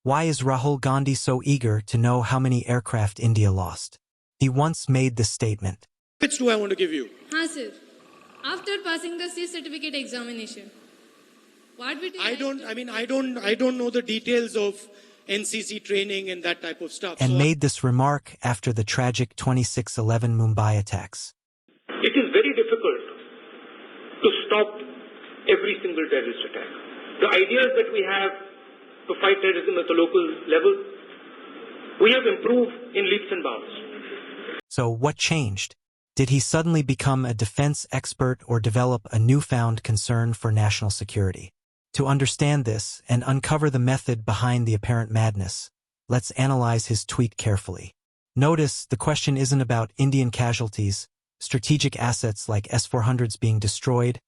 Why is Rahul Gandhi so eager to know how many aircraft India lost? He once made this statement. Which do I want to give you? Haan, sir. After passing the C certificate examination, what would you I don't know the details of NCC training and that type of stuff. And made this remark after the tragic 26/11 Mumbai attacks. It is very difficult to stop every single terrorist attack. The ideas that we have to fight terrorism at the local level, we have improved in leaps and bounds. So what changed? Did he suddenly become a defense expert or develop a newfound concern for national security? To understand this and uncover the method behind the apparent madness, let's analyze his tweet carefully. Notice the question isn't about Indian casualties, strategic assets like S-400s being destroyed,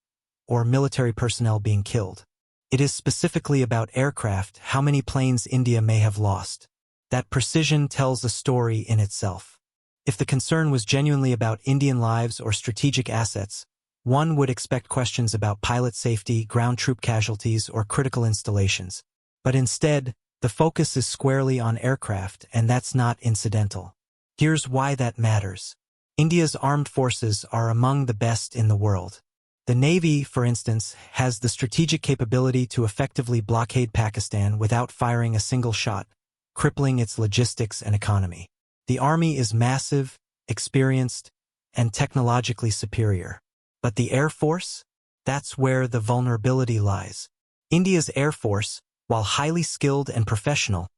or military personnel being killed. It is specifically about aircraft, how many planes India may have lost. That precision tells a story in itself. If the concern was genuinely about Indian lives or strategic assets, one would expect questions about pilot safety, ground troop casualties, or critical installations. But instead, the focus is squarely on aircraft, and that's not incidental. Here's why that matters. India's armed forces are among the best in the world. The Navy, for instance, has the strategic capability to effectively blockade Pakistan without firing a single shot, crippling its logistics and economy. The Army is massive, experienced, and technologically superior. But the Air Force? That's where the vulnerability lies. India's Air Force, while highly skilled and professional,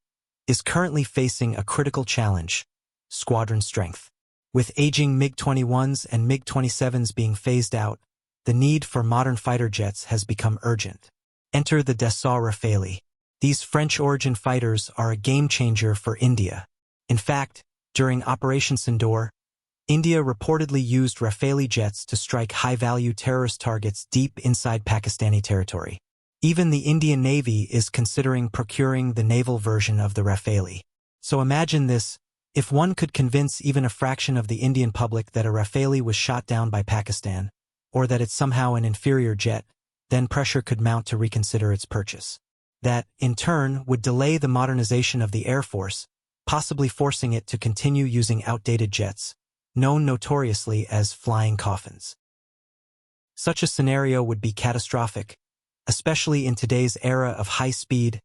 is currently facing a critical challenge: squadron strength. With aging MiG-21s and MiG-27s being phased out, the need for modern fighter jets has become urgent. Enter the Decoy Rafale. These French-origin fighters are a game-changer for India. In fact, during Operation Sindoor, India reportedly used Rafale jets to strike high-value terrorist targets deep inside Pakistani territory. Even the Indian Navy is considering procuring the naval version of the Rafale. So imagine this: if one could convince even a fraction of the Indian public that a Rafale was shot down by Pakistan, or that it's somehow an inferior jet, then pressure could mount to reconsider its purchase. That, in turn, would delay the modernization of the Air Force, possibly forcing it to continue using outdated jets, known notoriously as flying coffins. Such a scenario would be catastrophic, especially in today's era of high-speed,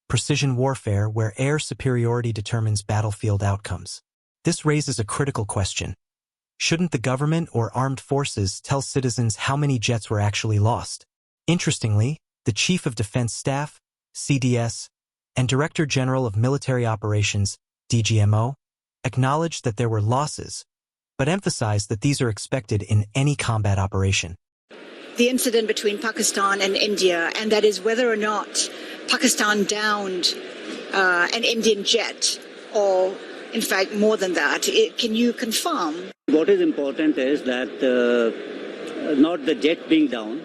precision warfare where air superiority determines battlefield outcomes. This raises a critical question. Shouldn't the government or armed forces tell citizens how many jets were actually lost? Interestingly, the Chief of Defense Staff, CDS, and Director General of Military Operations, DGMO, acknowledged that there were losses, but emphasized that these are expected in any combat operation. The incident between Pakistan and India, and that is whether or not Pakistan downed an Indian jet, or in fact more than that. Can you confirm? What is important is that not the jet being down,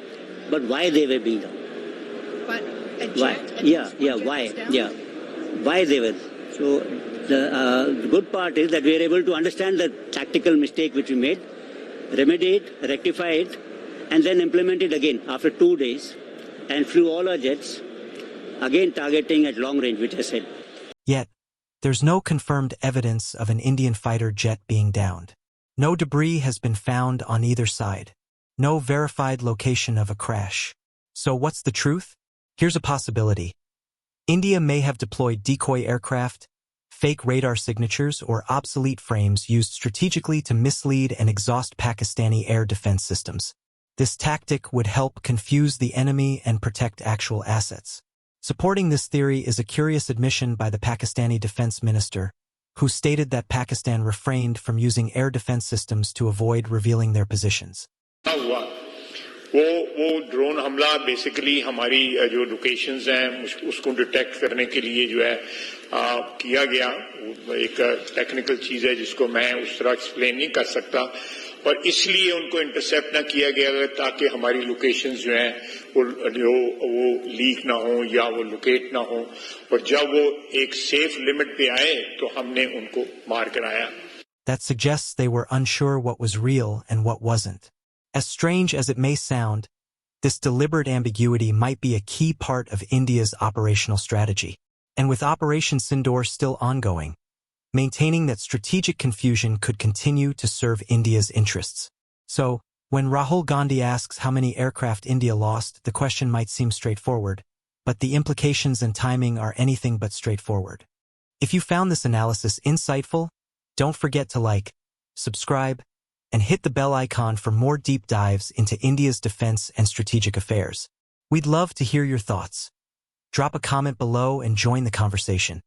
but why they were being down. But a jet? Why? Why they were. So the good part is that we are able to understand the tactical mistake which we made, remedy it, rectify it, and then implement it again after 2 days, and flew all our jets, again targeting at long range, which I said. Yet, there's no confirmed evidence of an Indian fighter jet being downed. No debris has been found on either side. No verified location of a crash. So what's the truth? Here's a possibility. India may have deployed decoy aircraft, fake radar signatures, or obsolete frames used strategically to mislead and exhaust Pakistani air defense systems. This tactic would help confuse the enemy and protect actual assets. Supporting this theory is a curious admission by the Pakistani defense minister, who stated that Pakistan refrained from using air defense systems to avoid revealing their positions. वो drone हमला basically हमारी जो locations हैं उसको detect करने के लिए जो है किया गया। एक टेक्निकल चीज है जिसको मैं उस तरह एक्सप्लेन नहीं कर सकता, और इसलिए उनको इंटरसेप्ट ना किया गया ताकि हमारी लोकेशंस जो हैं वो लीक ना हो या वो लोकेट ना हो, और जब वो एक सेफ लिमिट पे आए तो हमने उनको मार कराया। That suggests they were unsure what was real and what wasn't. As strange as it may sound, this deliberate ambiguity might be a key part of India's operational strategy. And with Operation Sindoor still ongoing, maintaining that strategic confusion could continue to serve India's interests. So, when Rahul Gandhi asks how many aircraft India lost, the question might seem straightforward, but the implications and timing are anything but straightforward. If you found this analysis insightful, don't forget to like, subscribe, and hit the bell icon for more deep dives into India's defense and strategic affairs. We'd love to hear your thoughts. Drop a comment below and join the conversation.